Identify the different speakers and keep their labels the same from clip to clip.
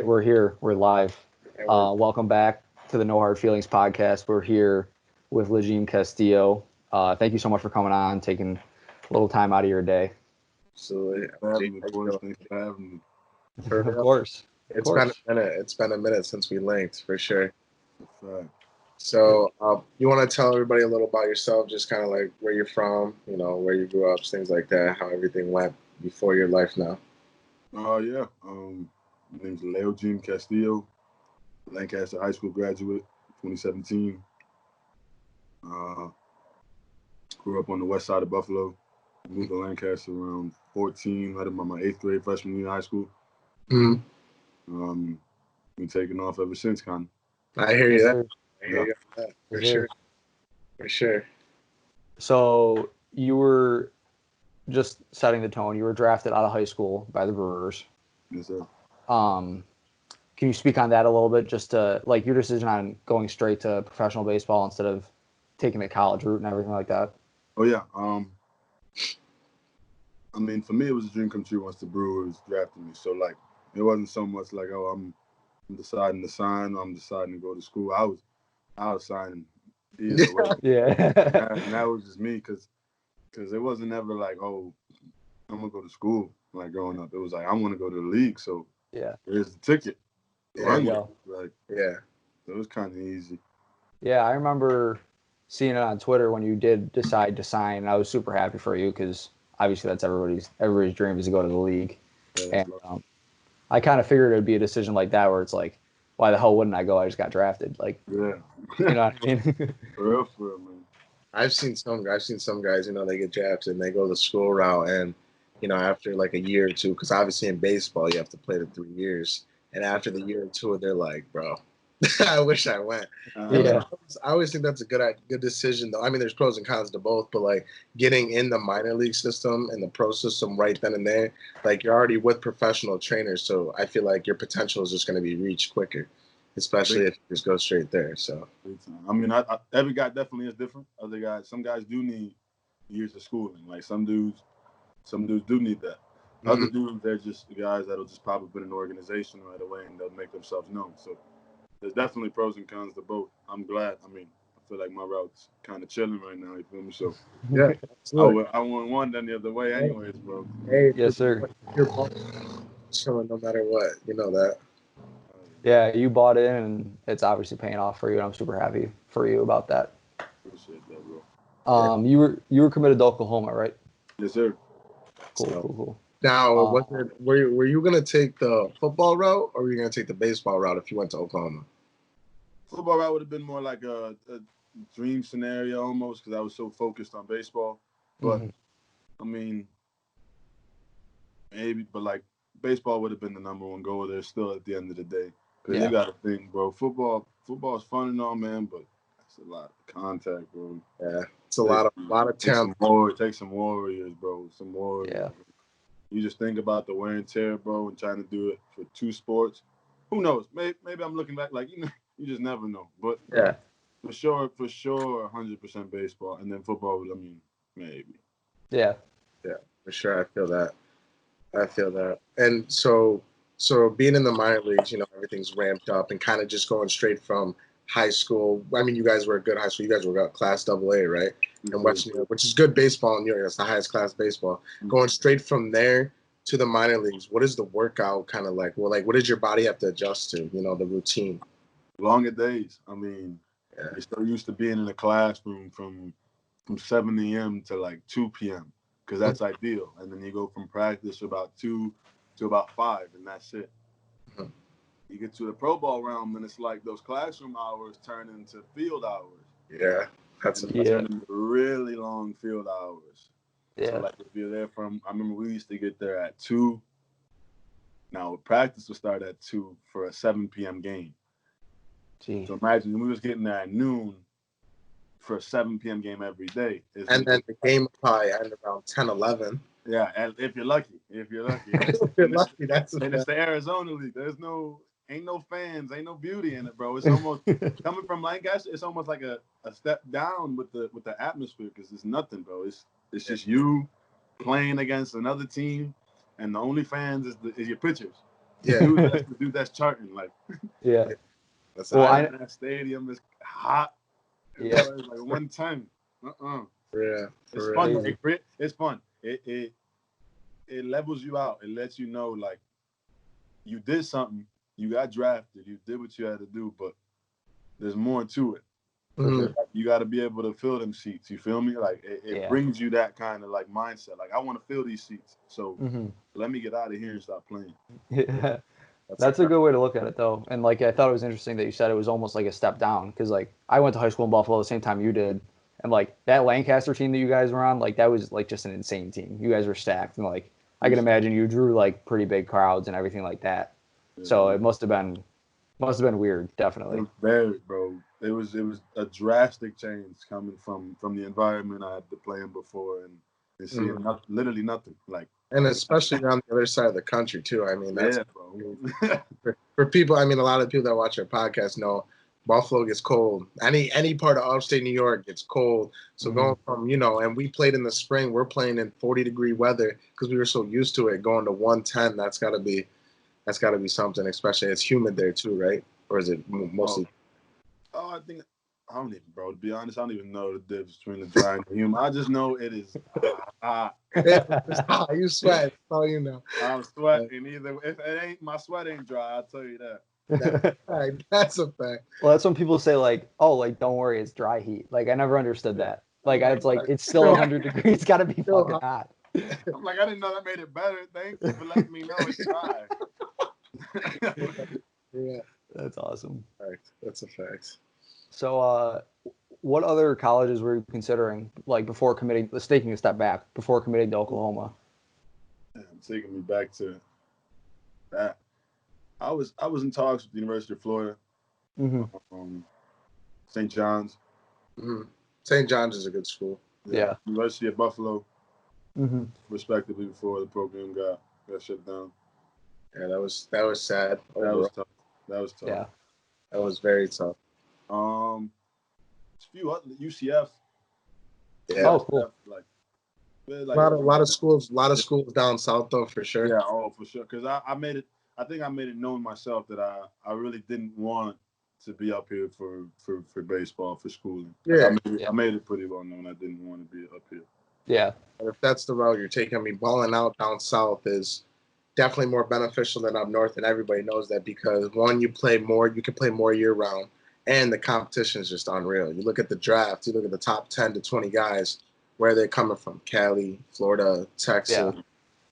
Speaker 1: right, we're here. We're live.
Speaker 2: And we're
Speaker 1: Welcome back to the No Hard Feelings podcast. We're here with Leugim Castillo. Thank you so much for coming on, taking a little time out of your day.
Speaker 2: absolutely.
Speaker 3: Thanks for having me.
Speaker 2: For
Speaker 1: Of
Speaker 2: real.
Speaker 1: course.
Speaker 2: It's been a minute. It's been a minute since we linked, for sure.
Speaker 3: That's right.
Speaker 2: So, you want to tell everybody a little about yourself, just kind of like where you're from, where you grew up, things like that, how everything went before your life now.
Speaker 3: Yeah. My name's Leugim Castillo, Lancaster High School graduate, 2017. Grew up on the west side of Buffalo. Moved to Lancaster around 14, right about my 8th grade freshman year in high school.
Speaker 2: Mm-hmm.
Speaker 3: Been taking off ever since, kind
Speaker 2: I hear you.
Speaker 1: Yes,
Speaker 2: I hear you on that, for
Speaker 1: Yes,
Speaker 2: sure.
Speaker 1: sir.
Speaker 2: For sure.
Speaker 1: So you were just setting the tone. You were drafted out of high school by the Brewers.
Speaker 3: Yes, sir.
Speaker 1: Can you speak on that a little bit? Just to, like, your decision on going straight to professional baseball instead of taking the college route and everything like that.
Speaker 3: Oh, yeah. I mean, for me, it was a dream come true once the Brewers drafted me. So, like, it wasn't so much like, oh, I'm deciding to sign or I'm deciding to go to school. I was signing either way.
Speaker 1: Yeah.
Speaker 3: And that was just me because it wasn't ever like, oh, I'm going to go to school, like, growing up. It was like, I want to go to the league, so
Speaker 1: Yeah.
Speaker 3: here's the ticket.
Speaker 1: There you go.
Speaker 3: Like,
Speaker 2: Yeah.
Speaker 3: so it was kind of easy.
Speaker 1: Yeah, I remember seeing it on Twitter when you did decide to sign, and I was super happy for you because obviously that's everybody's dream is to go to the league.
Speaker 3: Yeah,
Speaker 1: And I kind of figured it would be a decision like that where it's like, why the hell wouldn't I go? I just got drafted. Like,
Speaker 3: yeah.
Speaker 1: you know what I mean?
Speaker 3: For real, man.
Speaker 2: I've seen some guys, they get drafted and they go the school route, and after like a year or two, because obviously in baseball you have to play the 3 years, and after the year or two they're like, bro, I wish I went.
Speaker 1: Yeah.
Speaker 2: I always think that's a good decision, though. I mean, there's pros and cons to both, but like getting in the minor league system and the pro system right then and there, like you're already with professional trainers, so I feel like your potential is just going to be reached quicker, especially if you just go straight there. So,
Speaker 3: I mean, every guy definitely is different. Other guys, some guys do need years of schooling. Like some dudes do need that. Other dudes, they're just guys that'll just pop up in an organization right away and they'll make themselves known. So there's definitely pros and cons to both. I'm glad. I mean, I feel like my route's kind of chilling right now. You feel me? So
Speaker 2: yeah,
Speaker 3: I want one done the other way, anyways, bro.
Speaker 2: hey,
Speaker 1: Yes, sir.
Speaker 2: You're chilling no matter what. You know that.
Speaker 1: Yeah, you bought in, and it's obviously paying off for you, and I'm super happy for you about that.
Speaker 3: Appreciate that, bro.
Speaker 1: You were committed to Oklahoma, right?
Speaker 3: Yes, sir.
Speaker 1: Cool.
Speaker 2: Now, were you gonna take the football route or were you gonna take the baseball route if you went to Oklahoma?
Speaker 3: Football route would have been more like a dream scenario almost because I was so focused on baseball. But I mean, maybe, but like baseball would have been the number one goal there still at the end of the day. Because you got to think, bro, football is fun and all, man, but it's a lot of contact, bro.
Speaker 2: Yeah, it's a lot of talent.
Speaker 3: Take some warriors, bro. Some warriors.
Speaker 1: Yeah.
Speaker 3: You just think about the wear and tear, bro, and trying to do it for two sports. Who knows? Maybe I'm looking back like, you just never know. But
Speaker 1: Yeah.
Speaker 3: For sure, 100% baseball. And then football, I mean, maybe.
Speaker 1: Yeah.
Speaker 2: Yeah, for sure. I feel that. And so being in the minor leagues, everything's ramped up and kind of just going straight from high school. I mean, you guys were a good high school. You guys were class AA, right? In Western New York, which is good baseball in New York. That's the highest class baseball. Going straight from there to the minor leagues, what is the workout kind of like? Well, like, what does your body have to adjust to? The routine.
Speaker 3: Longer days. I mean, you're so used to being in a classroom from 7 a.m. to like 2 p.m. because that's ideal. And then you go from practice to about 2 to about 5, and that's it. You get to the pro ball realm, and it's like those classroom hours turn into field hours.
Speaker 2: Yeah,
Speaker 3: turn into really long field hours.
Speaker 1: Yeah.
Speaker 3: So like if you're there I remember we used to get there at 2. Now practice would start at 2 for a 7 p.m. game.
Speaker 1: Gee.
Speaker 3: So imagine we was getting there at noon for a 7 p.m. game every day.
Speaker 2: And then the game probably ended around 10, 11.
Speaker 3: Yeah, and if you're lucky.
Speaker 2: If you're lucky, that's
Speaker 3: and it's the Arizona League. Ain't no fans, ain't no beauty in it, bro. It's almost coming from Lancaster. It's almost like a step down with the atmosphere because it's nothing, bro. It's just you playing against another team, and the only fans is your pitchers.
Speaker 2: Yeah.
Speaker 3: That's the dude that's charting. Like,
Speaker 1: Yeah.
Speaker 2: That's
Speaker 1: Well,
Speaker 3: well, that stadium is hot.
Speaker 1: Yeah.
Speaker 3: It's like 110.
Speaker 2: yeah,
Speaker 3: It's
Speaker 2: for
Speaker 3: fun.
Speaker 2: real.
Speaker 1: Crazy.
Speaker 3: It's fun. It levels you out. It lets you know, like, you did something. You got drafted. You did what you had to do, but there's more to it.
Speaker 1: For sure.
Speaker 3: You got to be able to fill them seats. You feel me? Like it brings you that kind of like mindset. Like I want to fill these seats, so let me get out of here and stop playing.
Speaker 1: Yeah. That's a good way to look at it, though. And like, I thought it was interesting that you said it was almost like a step down, because like I went to high school in Buffalo the same time you did, and like that Lancaster team that you guys were on, like that was like just an insane team. You guys were stacked, and like I can imagine you drew like pretty big crowds and everything like that. So it must have been weird, definitely.
Speaker 3: It was very, bro. It was a drastic change coming from the environment I had to play in before and seeing literally nothing. Like,
Speaker 2: And especially on the other side of the country too. I mean, that's
Speaker 3: bro.
Speaker 2: for people. I mean, a lot of people that watch our podcast know Buffalo gets cold. Any part of upstate New York gets cold. So going from and we played in the spring. We're playing in 40-degree weather because we were so used to it. Going to 110, that's got to be something. Especially it's humid there too, right? Or is it mostly?
Speaker 3: Oh, I don't even, bro. To be honest, I don't even know the difference between the dry and the humid. I just know it is hot.
Speaker 2: It's hot. You sweat. That's all you know.
Speaker 3: I'm sweating. Either if it ain't my sweat ain't dry, I'll tell you that.
Speaker 2: That's a fact.
Speaker 1: Well, that's when people say like, "Oh, like don't worry, it's dry heat." Like I never understood that. Like it's like it's still 100 degrees. It's got to be fucking hot.
Speaker 3: I'm like, I didn't know that made it better. Thank you for letting me know it's dry.
Speaker 2: Yeah,
Speaker 1: That's awesome.
Speaker 2: That's a fact.
Speaker 1: So, what other colleges were you considering, like before committing? Let's taking a step back before committing to Oklahoma.
Speaker 3: Taking me back to that. I was in talks with the University of Florida, St. John's.
Speaker 2: St. John's is a good school.
Speaker 1: Yeah.
Speaker 3: University of Buffalo, respectively, before the program got shut down.
Speaker 2: Yeah, that was sad.
Speaker 3: That was tough.
Speaker 1: Yeah.
Speaker 2: That was very tough.
Speaker 3: A few other UCF.
Speaker 2: Yeah.
Speaker 1: Oh, cool.
Speaker 3: Like
Speaker 2: a lot of schools down south though, for sure.
Speaker 3: Yeah, for sure. Because I made it. I think I made it known myself that I really didn't want to be up here for baseball, for schooling.
Speaker 2: Yeah.
Speaker 3: I made it pretty well known I didn't want to be up here.
Speaker 1: Yeah.
Speaker 2: If that's the route you're taking, I mean, balling out down south is definitely more beneficial than up north, and everybody knows that because one, you can play more year round, and the competition is just unreal. You look at the draft, you look at the top 10 to 20 guys, where they're coming from: Cali, Florida, Texas,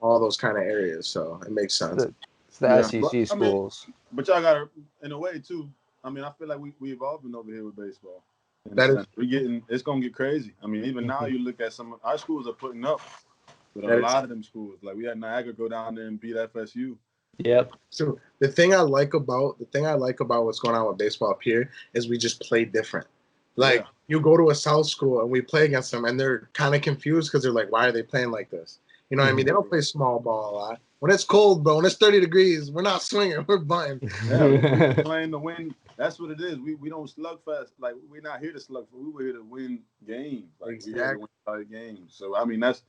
Speaker 2: all those kind of areas. So it makes sense.
Speaker 1: It's the SEC schools.
Speaker 3: But y'all got to, in a way too. I mean, I feel like we evolving over here with baseball. It's gonna get crazy. I mean, even now you look at some of our schools are putting up with a lot of them schools. Like we had Niagara go down there and beat FSU.
Speaker 1: Yep.
Speaker 2: So the thing I like about what's going on with baseball up here is we just play different. Like you go to a South school and we play against them and they're kind of confused because they're like, why are they playing like this? You know what I mean? They don't play small ball a lot. When it's cold, bro, when it's 30 degrees, we're not swinging, we're bunting.
Speaker 3: We're playing to win. That's what it is. We don't slugfest. Like we're not here to slugfest. We were here to win games. Like we're here to win games. So I mean that's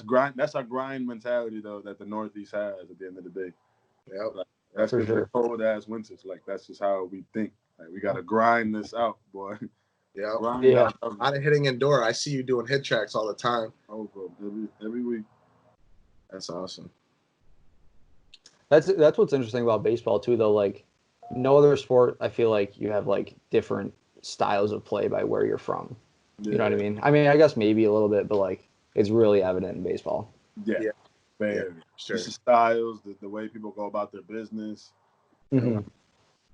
Speaker 3: grind. That's our grind mentality though that the Northeast has at the end of the day.
Speaker 2: Yeah,
Speaker 3: like, that's because we're cold ass winters. Like that's just how we think. Like we gotta grind this out, boy.
Speaker 2: Yeah.
Speaker 3: A
Speaker 2: lot of hitting indoor. I see you doing hit tracks all the time.
Speaker 3: Oh, bro, every week.
Speaker 2: That's awesome.
Speaker 1: That's what's interesting about baseball too, though. Like no other sport, I feel like you have like different styles of play by where you're from. Yeah. You know what I mean? I mean, I guess maybe a little bit, but like it's really evident in baseball.
Speaker 3: Yeah. Sure. Just the styles, the way people go about their business. The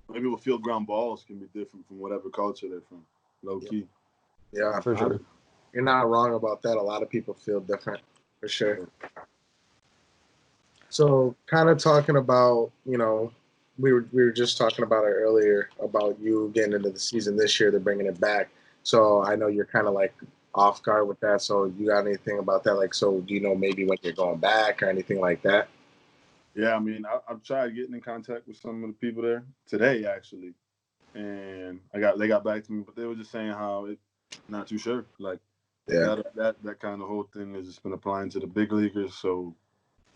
Speaker 3: way people feel ground balls can be different from whatever culture they're from. Low key.
Speaker 2: Yeah,
Speaker 1: for sure.
Speaker 2: You're not wrong about that. A lot of people feel different, for sure. So, kind of talking about, we were just talking about it earlier about you getting into the season this year. They're bringing it back. So I know you're kind of like off guard with that. So you got anything about that? Like, so do you know maybe when you're going back or anything like that?
Speaker 3: Yeah, I mean, I've tried getting in contact with some of the people there today, actually. And they got back to me, but they were just saying how it's not too sure. Like that kind of whole thing has just been applying to the big leaguers. So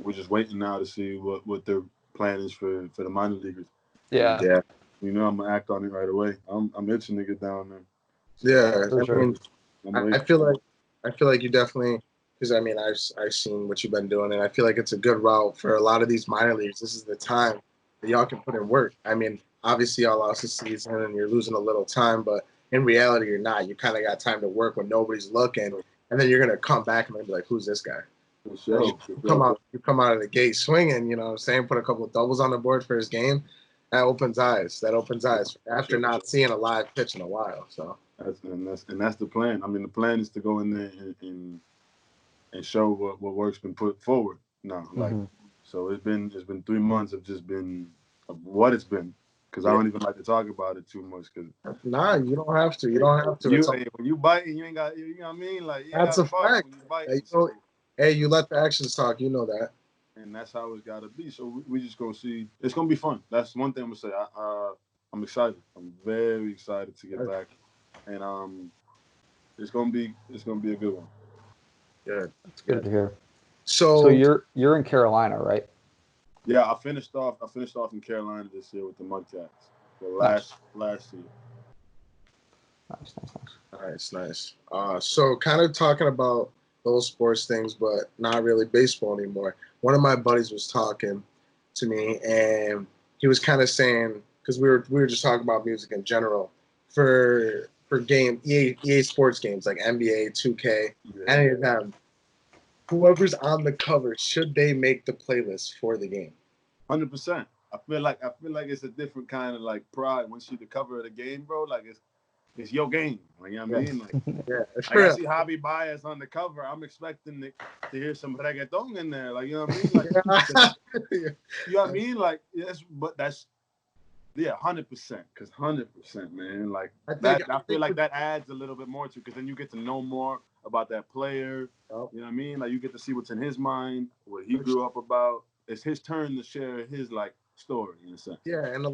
Speaker 3: we're just waiting now to see what their plannings for the minor leaguers.
Speaker 1: Yeah.
Speaker 2: Yeah.
Speaker 3: You know, I'm gonna act on it right away. I'm itching to get down there.
Speaker 2: Yeah.
Speaker 1: For
Speaker 2: I
Speaker 1: sure.
Speaker 2: mean, I feel like you definitely, because I mean I've seen what you've been doing, and I feel like it's a good route for a lot of these minor leagues. This is the time that y'all can put in work. I mean, obviously y'all lost the season and you're losing a little time, but in reality you're not. You kind of got time to work when nobody's looking, and then you're gonna come back and be like, "Who's this guy?"
Speaker 3: For sure.
Speaker 2: You come out of the gate swinging. You know what I'm saying? Put a couple of doubles on the board for his game. That opens eyes. After not seeing a live pitch in a while. So.
Speaker 3: That's the plan. I mean, the plan is to go in there and show what work's been put forward now. Like, so it's been 3 months of just been of what it's been. Because I don't even like to talk about it too much. Cause
Speaker 2: nah, you don't have to. You don't have to.
Speaker 3: When you biting, you ain't got. You know what I mean? Like, you ain't
Speaker 2: That's a fact.
Speaker 3: when you biting,
Speaker 2: hey, you let the actions talk. You know that.
Speaker 3: And that's how it's got to be. So we just gonna see. It's gonna be fun. That's one thing I'm gonna say. I'm excited. I'm very excited to get back, and it's gonna be a good one.
Speaker 2: Good.
Speaker 1: It's good to hear.
Speaker 2: So
Speaker 1: you're in Carolina, right?
Speaker 3: Yeah, I finished off in Carolina this year with the Mudcats. The last year.
Speaker 2: Nice. So kind of talking about those sports things, but not really baseball anymore. One of my buddies was talking to me, and he was kind of saying, because we were just talking about music in general, for EA sports games like NBA, 2K, any of them, whoever's on the cover, should they make the playlist for the game?
Speaker 3: 100%. I feel like it's a different kind of like pride once you the cover of the game, bro. Like it's your game. Like, you know what I mean? Like,
Speaker 2: it's
Speaker 3: I see Javi Baez on the cover. I'm expecting to hear some reggaeton in there. Like, you know what I mean? Like, you know what I mean? Like, yes, but that's 100%. Because 100%, man. Like I feel like that adds a little bit more to it, because then you get to know more about that player. You know what I mean? Like, you get to see what's in his mind, what he grew up about. It's his turn to share his like story in a sense.
Speaker 2: Yeah, and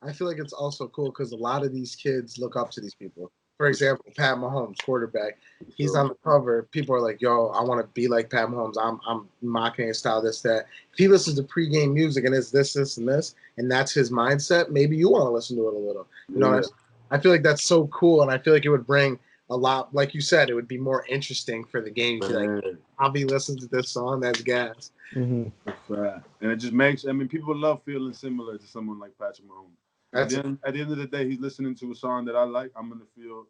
Speaker 2: I feel like it's also cool because a lot of these kids look up to these people. For example, Pat Mahomes, quarterback, he's on the cover. People are like, "Yo, I want to be like Pat Mahomes. I'm mocking his style, this, that." If he listens to pregame music and it's this, and this, and that's his mindset, maybe you want to listen to it a little. You know, I feel like that's so cool, and I feel like it would bring a lot. Like you said, it would be more interesting for the game. You'd be like, Javi listens to this song, that's gas.
Speaker 3: And it just makes, I mean, people love feeling similar to someone like Patrick Mahomes. At the end of the day, he's listening to a song that I like. I'm going to feel,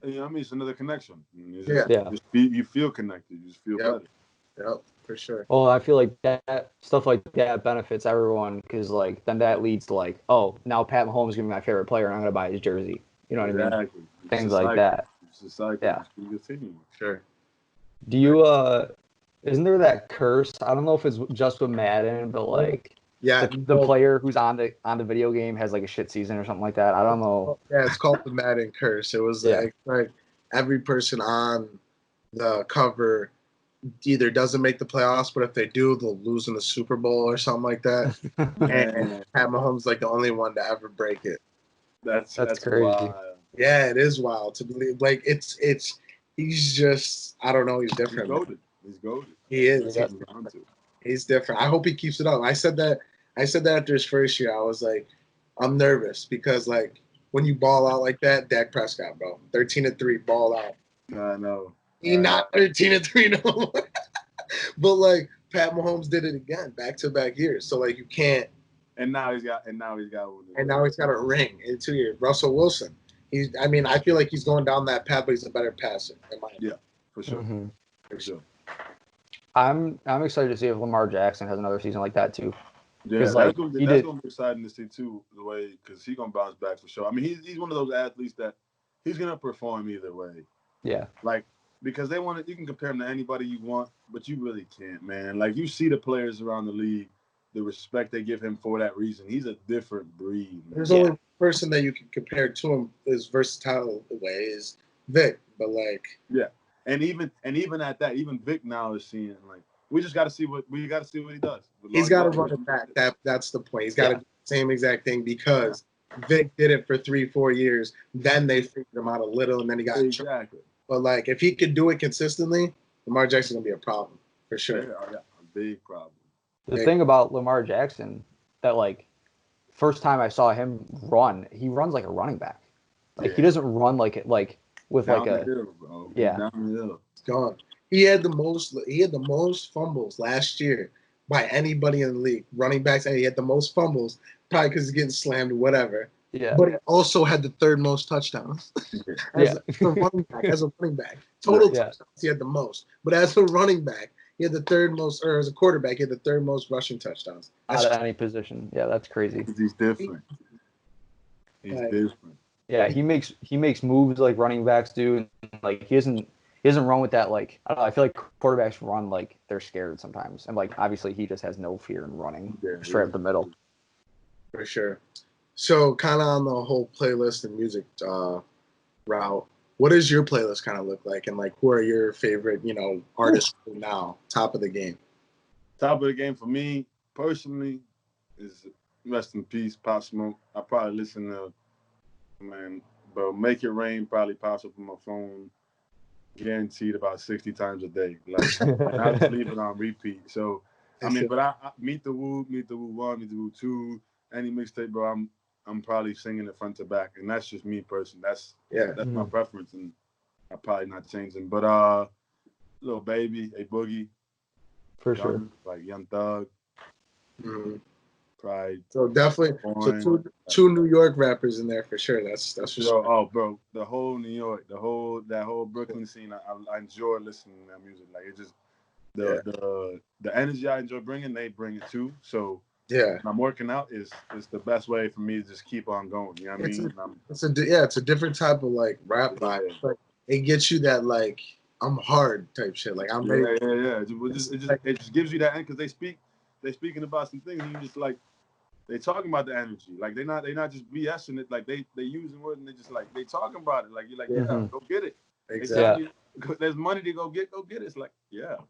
Speaker 3: you know what I mean? It's another connection. You feel connected. You just feel better.
Speaker 2: Yep, for sure.
Speaker 1: Well, I feel like that stuff like that benefits everyone, because like then that leads to like, oh, now Pat Mahomes is gonna be my favorite player, and I'm gonna buy his jersey. You know what I mean? Things like that.
Speaker 3: It's a cycle.
Speaker 1: Yeah.
Speaker 2: Sure.
Speaker 1: Do you isn't there that curse? I don't know if it's just with Madden, but like the player who's on the video game has like a shit season or something like that. I don't know.
Speaker 2: Yeah, it's called the Madden curse. It was like every person on the cover either doesn't make the playoffs, but if they do, they'll lose in the Super Bowl or something like that. And Pat Mahomes like the only one to ever break it.
Speaker 3: That's
Speaker 1: crazy.
Speaker 3: Wild.
Speaker 2: Yeah, it is wild to believe. Like he's just, I don't know, he's different.
Speaker 3: He's goated.
Speaker 2: He is. He's different. I hope he keeps it up. I said that after his first year. I was like, I'm nervous because like when you ball out like that, Dak Prescott, bro, 13-3, ball out.
Speaker 3: I know.
Speaker 2: He's not 13-3 no more. But like Pat Mahomes did it again, back-to-back years. So like you can't.
Speaker 3: And now he's got one.
Speaker 2: And now he's got a ring in 2 years. Russell Wilson. I feel like he's going down that path, but he's a better passer.
Speaker 3: For sure.
Speaker 2: For sure.
Speaker 1: I'm excited to see if Lamar Jackson has another season like that too.
Speaker 3: Yeah, that's gonna be exciting to see too, the way, because he's gonna bounce back for sure. I mean, he's one of those athletes that he's gonna perform either way.
Speaker 1: Yeah.
Speaker 3: Like, because you can compare him to anybody you want, but you really can't, man. Like, you see the players around the league, the respect they give him for that reason. He's a different breed, man.
Speaker 2: There's only one person that you can compare to him is versatile way is Vic, but like
Speaker 3: and even at that, even Vic now is seeing like we got to see what he does.
Speaker 2: He's got to run it back. That's the point. He's got to do the same exact thing because Vic did it for 3-4 years. Then they figured him out a little, and then he got
Speaker 3: exactly.
Speaker 2: But like if he could do it consistently, Lamar Jackson's gonna be a problem for sure.
Speaker 3: A big problem.
Speaker 1: The thing about Lamar Jackson that like first time I saw him run, he runs like a running back. Like he doesn't run like with
Speaker 3: down
Speaker 1: like a
Speaker 3: the hill, bro.
Speaker 1: yeah.
Speaker 3: Down the hill.
Speaker 2: It's gone. He had the most fumbles last year by anybody in the league. Running backs, and he had the most fumbles, probably because he's getting slammed or whatever.
Speaker 1: Yeah.
Speaker 2: But he also had the third most touchdowns. as a running back. Total touchdowns, he had the most. But as a running back, he had the third most, or as a quarterback, he had the third most rushing touchdowns.
Speaker 1: Out of any position. Yeah, that's crazy.
Speaker 3: He's different. He's different.
Speaker 1: Yeah, he makes moves like running backs do, and like he doesn't run with that like I don't know. I feel like quarterbacks run like they're scared sometimes, and like obviously he just has no fear in running straight up the middle.
Speaker 2: For sure. So kind of on the whole playlist and music route, what does your playlist kind of look like, and like who are your favorite artists now? Top of the game.
Speaker 3: Top of the game for me personally is rest in peace, Pop Smoke. I probably listen to. Man, bro, Make It Rain probably pops up on my phone, guaranteed about 60 times a day. Like, I just leave it on repeat. So, I mean, but I Meet the Woo 1, Meet the Woo 2, any mixtape, bro, I'm probably singing it front to back, and that's just me personally. That's my preference, and I'm probably not changing. But Lil Baby, A Boogie,
Speaker 1: for sure,
Speaker 3: like Young Thug. Pride.
Speaker 2: So definitely, two New York rappers in there for sure. That's for sure.
Speaker 3: Oh, bro, the whole New York, that whole Brooklyn scene. I enjoy listening to that music. Like it just the energy I enjoy bringing, they bring it too. So when I'm working out is the best way for me to just keep on going. You know what I mean?
Speaker 2: It's a different type of like rap vibe. Like it gets you that like I'm hard type shit. Like I'm ready.
Speaker 3: Yeah. It just gives you that end because they speaking about some things and you just like. They talking about the energy, like they not just BSing it, like they using words and they just like they talking about it, like you're like go get it.
Speaker 2: Exactly.
Speaker 3: There's money to go get it. It's like let's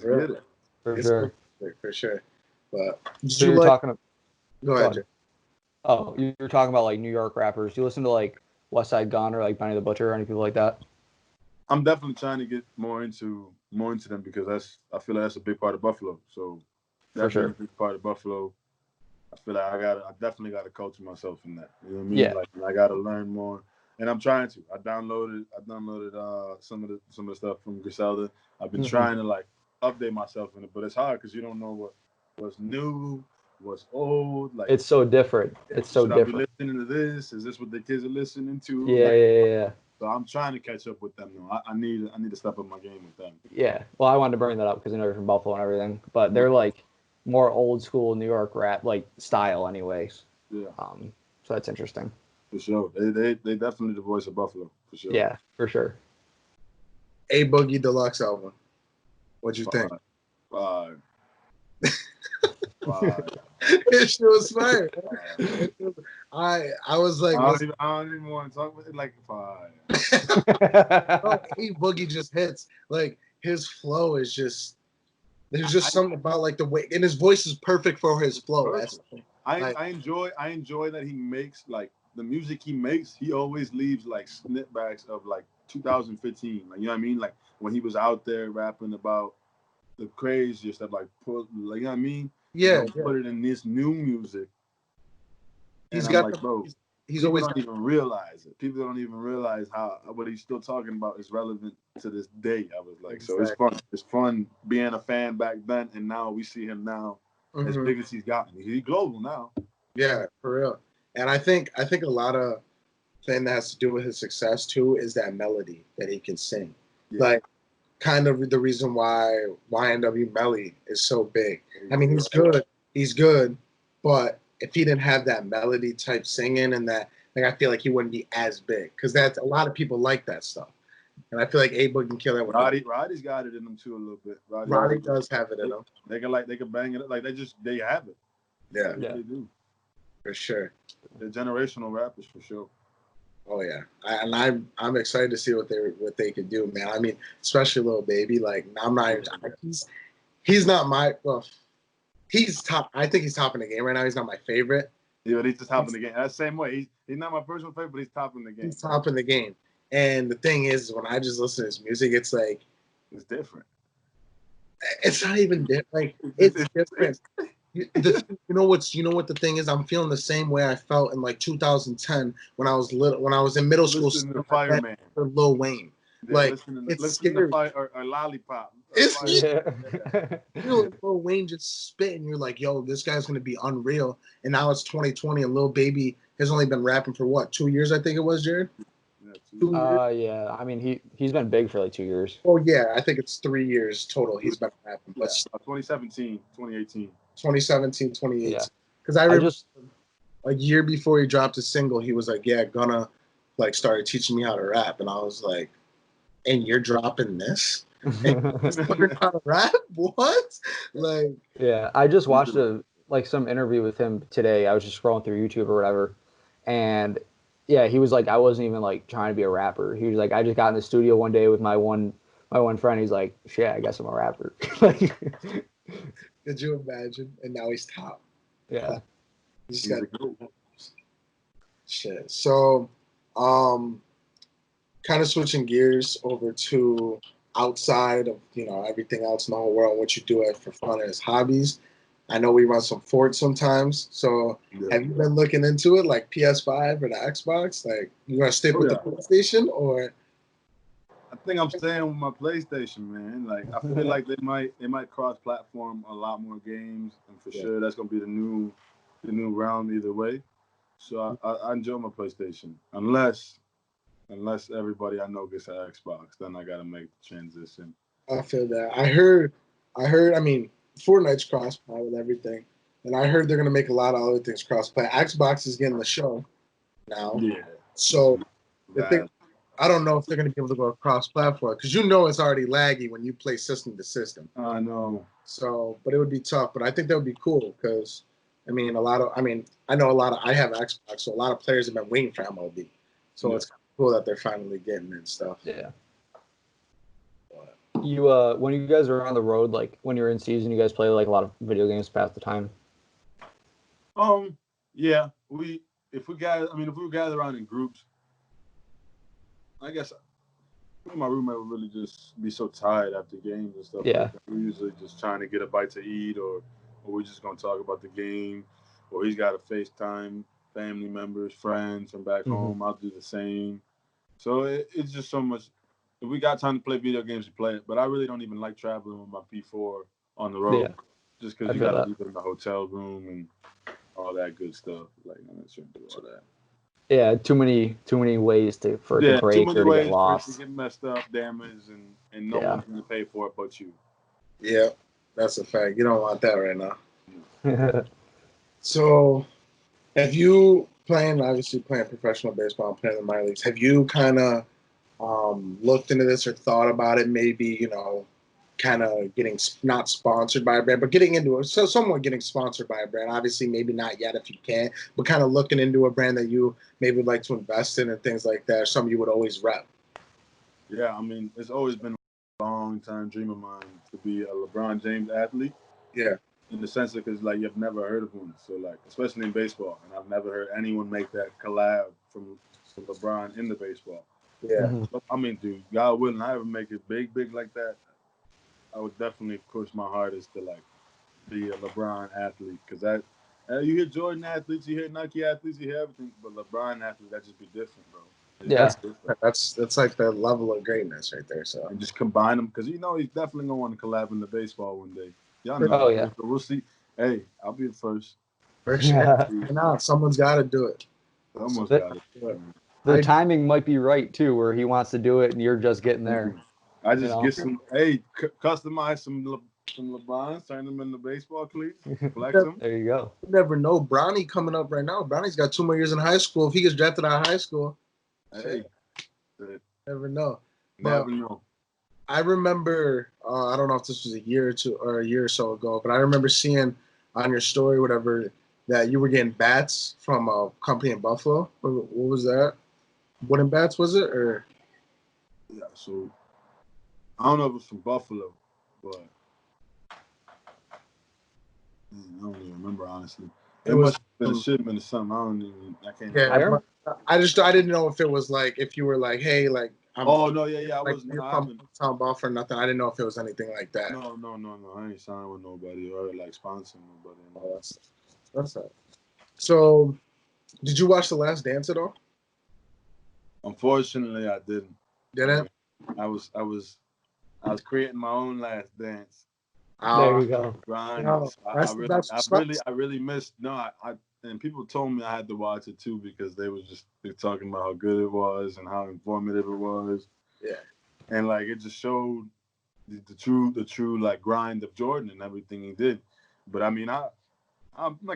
Speaker 2: get
Speaker 3: it
Speaker 2: for sure. But
Speaker 1: so you're talking.
Speaker 2: Go ahead.
Speaker 1: Oh, you were talking about like New York rappers. Do you listen to like West Side Gun or like Benny the Butcher or any people like that?
Speaker 3: I'm definitely trying to get more into them because I feel like that's a big part of Buffalo. So. That's a big part of Buffalo. I feel like I definitely got to culture myself in that. You know what I mean?
Speaker 1: Yeah.
Speaker 3: Like I got to learn more, and I'm trying to. I downloaded some of the stuff from Griselda. I've been trying to like update myself in it, but it's hard because you don't know what's new, what's old. Like
Speaker 1: it's so different. It's so different.
Speaker 3: Should I be listening to this? Is this what the kids are listening to?
Speaker 1: Yeah.
Speaker 3: So I'm trying to catch up with them though. I need to step up my game with them.
Speaker 1: Yeah. Well, I wanted to bring that up because I know you're from Buffalo and everything, but they're like more old school New York rap like style anyways.
Speaker 3: Yeah.
Speaker 1: So that's interesting.
Speaker 3: For sure. They definitely the voice of Buffalo. For sure.
Speaker 1: Yeah, for sure.
Speaker 2: A Boogie Deluxe album. What'd you think?
Speaker 3: Five.
Speaker 2: It shit was fire. I was like,
Speaker 3: I don't even want to talk about it. Like 5.
Speaker 2: A Boogie just hits. Like his flow is just. There's just something about like the way, and his voice is perfect for his flow.
Speaker 3: I enjoy that he makes like the music he makes. He always leaves like snipbacks of like 2015. Like you know what I mean? Like when he was out there rapping about the craziest stuff, like you know what I mean?
Speaker 2: Yeah.
Speaker 3: Put it in this new music.
Speaker 2: He's got
Speaker 3: like, bro.
Speaker 2: He's always
Speaker 3: don't even realize it. People don't even realize how what he's still talking about is relevant to this day. I was like, so it's fun. It's fun being a fan back then, and now we see him now as big as he's gotten. He's global now.
Speaker 2: Yeah, for real. And I think a lot of thing that has to do with his success too is that melody that he can sing. Yeah. Like, kind of the reason why YNW Melly is so big. I mean, he's good, but if he didn't have that melody type singing and that, like, I feel like he wouldn't be as big because that's a lot of people like that stuff, and I feel like A Boogie can kill that.
Speaker 3: Roddy's got it in him too a little bit.
Speaker 2: Roddy does have it in him.
Speaker 3: They can bang it like they have it.
Speaker 2: Yeah,
Speaker 3: they do
Speaker 2: for sure.
Speaker 3: They're generational rappers for sure.
Speaker 2: Oh yeah, I'm excited to see what they could do, man. I mean, especially Lil Baby. Like, I'm not even. He's not my He's top. I think he's top in the game right now. He's not my favorite.
Speaker 3: Yeah, but he's just top in the game. That's the same way. He's not my personal favorite, but he's top in the game.
Speaker 2: He's top in the game. And the thing is, when I just listen to his music, it's like
Speaker 3: it's different.
Speaker 2: It's not even different. Like it's different. You know what the thing is? I'm feeling the same way I felt in like 2010 when I was little, when I was in middle school.
Speaker 3: Listen to Fireman.
Speaker 2: For Lil Wayne,
Speaker 3: Yeah,
Speaker 2: like it's
Speaker 3: listen to
Speaker 2: scary.
Speaker 3: Fire or Lollipop.
Speaker 2: It's
Speaker 1: Yeah.
Speaker 2: real. Lil Wayne just spit, and you're like, yo, this guy's gonna be unreal. And now it's 2020, and Lil Baby has only been rapping for what, 2 years? I think it was, Jared.
Speaker 3: Yeah,
Speaker 2: 2 years.
Speaker 1: Yeah. I mean, he's been big for like 2 years.
Speaker 2: Oh yeah, I think it's 3 years total. He's been rapping, but
Speaker 3: 2017, 2018.
Speaker 2: 2017, 2018.
Speaker 1: Yeah.
Speaker 2: Because I
Speaker 1: I
Speaker 2: remember
Speaker 1: just
Speaker 2: a year before he dropped his single, he was like, "Yeah, gonna like started teaching me how to rap," and I was like, "And you're dropping this? And you learn how to rap? What?" Like,
Speaker 1: Yeah, I just watched some interview with him today. I was just scrolling through YouTube or whatever, and yeah, he was like, I wasn't even like trying to be a rapper. He was like, I just got in the studio one day with my one friend. He's like, shit, I guess I'm a rapper. Like,
Speaker 2: could you imagine? And now he's top.
Speaker 1: yeah,
Speaker 2: He's
Speaker 3: He's
Speaker 2: got
Speaker 3: a goat.
Speaker 2: shit. So, um, kind of switching gears over to outside of everything else in the whole world, what you do it for fun as hobbies. I know we run some Fort sometimes. So
Speaker 3: Yeah.
Speaker 2: have you been looking into it, like PS5 or the Xbox? Like, you gonna stick with the PlayStation or?
Speaker 3: I think I'm staying with my PlayStation, man. Like I feel like they might cross-platform a lot more games, and for sure that's gonna be the new realm either way. So I enjoy my PlayStation, unless everybody I know gets an Xbox, then I gotta make the transition.
Speaker 2: I feel that. I heard. I mean, Fortnite's cross-play with everything, and I heard they're gonna make a lot of other things cross-play. Xbox is getting the show now,
Speaker 3: Yeah.
Speaker 2: so the thing,
Speaker 3: That,
Speaker 2: I don't know if they're gonna be able to go cross-platform because it's already laggy when you play system to system.
Speaker 3: I know.
Speaker 2: So, but it would be tough. But I think that would be cool because, I know a lot of. I have Xbox, so a lot of players have been waiting for MLB. So it's kind of cool that they're finally getting it and stuff.
Speaker 1: yeah. You when you guys are on the road, like when you're in season, you guys play like a lot of video games to pass the time.
Speaker 3: Yeah. If we gather around in groups, I guess me and my roommate would really just be so tired after games and stuff.
Speaker 1: Yeah.
Speaker 3: Like that. We're usually just trying to get a bite to eat, or we're just gonna talk about the game, or he's got to FaceTime family members, friends from back home. I'll do the same. So it's just so much. If we got time to play video games, we play it. But I really don't even like traveling with my P4 on the road,
Speaker 1: Yeah.
Speaker 3: just
Speaker 1: I
Speaker 3: because you
Speaker 1: feel
Speaker 3: got to
Speaker 1: that.
Speaker 3: leave it in the hotel room and all that good stuff. Like I'm not sure to do all that.
Speaker 1: Yeah, too many ways for it to
Speaker 3: Yeah, too
Speaker 1: break
Speaker 3: many
Speaker 1: or to get
Speaker 3: ways for it to
Speaker 1: lost.
Speaker 3: get messed up, damaged, and no
Speaker 1: Yeah.
Speaker 3: one's gonna pay for it but you.
Speaker 2: Yeah, that's a fact. You don't want that right now. So, have you obviously playing professional baseball and playing in the minor leagues? Have you kind of looked into this or thought about it? Maybe kind of getting not sponsored by a brand, but getting into it. So, someone getting sponsored by a brand. Obviously, maybe not yet if you can, but kind of looking into a brand that you maybe would like to invest in and things like that. Or something you would always rep.
Speaker 3: Yeah, I mean, it's always been a long time dream of mine to be a LeBron James athlete.
Speaker 2: Yeah.
Speaker 3: In the sense of, because like you've never heard of one, so like especially in baseball, and I've never heard anyone make that collab from LeBron in the baseball.
Speaker 2: Yeah.
Speaker 3: But, I mean, dude, God willing, I ever make it big like that, I would definitely push my hardest to like be a LeBron athlete, because that you hear Jordan athletes, you hear Nike athletes, you hear everything, but LeBron athlete, that just be different, bro.
Speaker 1: Yeah.
Speaker 2: That's like the level of greatness right there. So,
Speaker 3: and just combine them, because he's definitely gonna want to collab in the baseball one day. Y'all know.
Speaker 1: Oh yeah.
Speaker 3: So we'll see. Hey, I'll be the first.
Speaker 2: for sure, now someone's got to do it.
Speaker 3: Almost
Speaker 1: The,
Speaker 3: got it.
Speaker 1: the timing might be right too, where he wants to do it and you're just getting there.
Speaker 3: I just get some. Hey, customize some LeBrons, turn them into baseball cleats, flex them.
Speaker 1: There you go.
Speaker 2: You never know. Bronny coming up right now. Bronny's got 2 more years in high school. If he gets drafted out of high school,
Speaker 3: Hey,
Speaker 2: never know.
Speaker 3: Never know.
Speaker 2: I remember, I don't know if this was a year or so ago, but I remember seeing on your story, whatever, that you were getting bats from a company in Buffalo. What was that? Wooden bats, was it? Or
Speaker 3: yeah, so I don't know if it was from Buffalo, but I don't even remember, honestly. It must have been a shipment or something. I can't.
Speaker 2: Yeah, I didn't know if it was like, if you were like, hey, like
Speaker 3: Oh no, yeah, I
Speaker 2: like
Speaker 3: wasn't.
Speaker 2: you're
Speaker 3: I
Speaker 2: pumping
Speaker 3: haven't.
Speaker 2: Tom off for nothing. I didn't know if it was anything like that.
Speaker 3: No. I ain't signed with nobody or like sponsoring nobody.
Speaker 2: Oh, that's it. So, did you watch The Last Dance at all?
Speaker 3: Unfortunately, I didn't.
Speaker 2: Didn't?
Speaker 3: I was creating my own last dance.
Speaker 1: There
Speaker 2: Uh,
Speaker 1: you go.
Speaker 3: Grinding.
Speaker 2: no,
Speaker 3: So
Speaker 2: that's the best response.
Speaker 3: I really missed. No, and people told me I had to watch it too because they talking about how good it was and how informative it was,
Speaker 2: Yeah.
Speaker 3: and like it just showed the true like grind of Jordan and everything he did. But I mean, I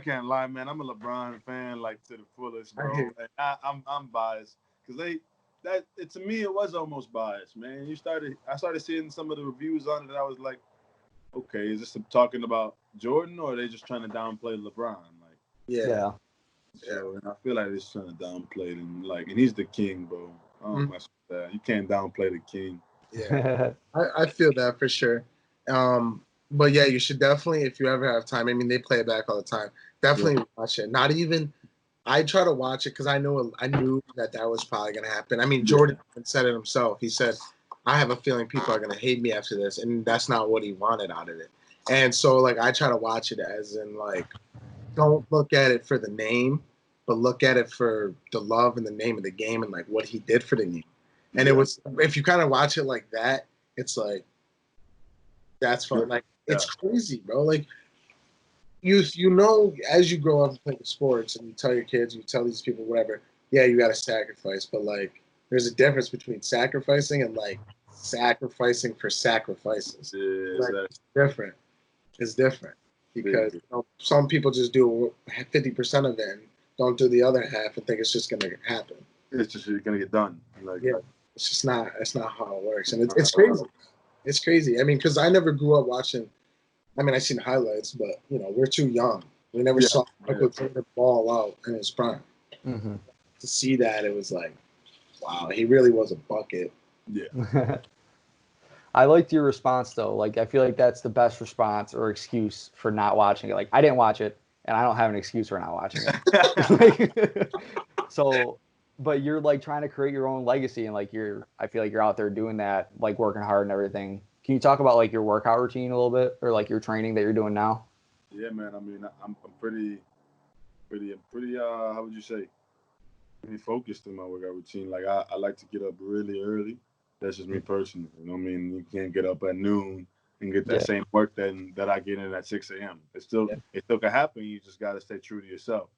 Speaker 3: can't lie, man. I'm a LeBron fan like to the fullest,
Speaker 2: I
Speaker 3: bro.
Speaker 2: hear
Speaker 3: And I'm biased because to me it was almost biased, man. I started seeing some of the reviews on it. And I was like, okay, is this talking about Jordan or are they just trying to downplay LeBron? Like,
Speaker 2: yeah.
Speaker 1: Yeah.
Speaker 3: so, and I feel like they're trying to downplay him. Like, and he's the king, bro. I don't mess with that. You can't downplay the king.
Speaker 2: Yeah. I feel that for sure. But yeah, you should definitely, if you ever have time. I mean, they play it back all the time. Definitely watch it. Not even. I try to watch it because I knew that was probably gonna happen. I mean, Jordan said it himself. He said, "I have a feeling people are gonna hate me after this," and that's not what he wanted out of it. And so, like, I try to watch it as in like, don't look at it for the name, but look at it for the love and the name of the game and like what he did for the game. And it was, if you kind of watch it like that, it's like that's fun. Like it's crazy, bro. Like you know, as you grow up playing sports and you tell your kids, you tell these people, whatever, yeah, you got to sacrifice, but like there's a difference between sacrificing and like sacrificing for sacrifices. Like, it's different. It's different because some people just do 50% of it and don't do the other half and think it's just gonna happen.
Speaker 3: It's just gonna get done. Like,
Speaker 2: yeah, it's just not. It's not how it works, and it's crazy. It's crazy. I mean, because I never grew up watching. I mean, I seen highlights, but you know, we're too young. We never saw Michael Jordan ball out in his prime.
Speaker 1: Mm-hmm.
Speaker 2: To see that, it was like, wow, he really was a bucket.
Speaker 3: Yeah.
Speaker 1: I liked your response though. Like I feel like that's the best response or excuse for not watching it. Like I didn't watch it, and I don't have an excuse for not watching it. So, but you're like trying to create your own legacy, and like I feel like you're out there doing that, like working hard and everything. Can you talk about like your workout routine a little bit, or like your training that you're doing now?
Speaker 3: Yeah, man. I mean, I'm pretty. How would you say? Pretty focused in my workout routine. Like I like to get up really early. That's just me personally. You know what I mean? You can't get up at noon and get that same work that I get in at 6 a.m. It still can happen. You just gotta stay true to yourself.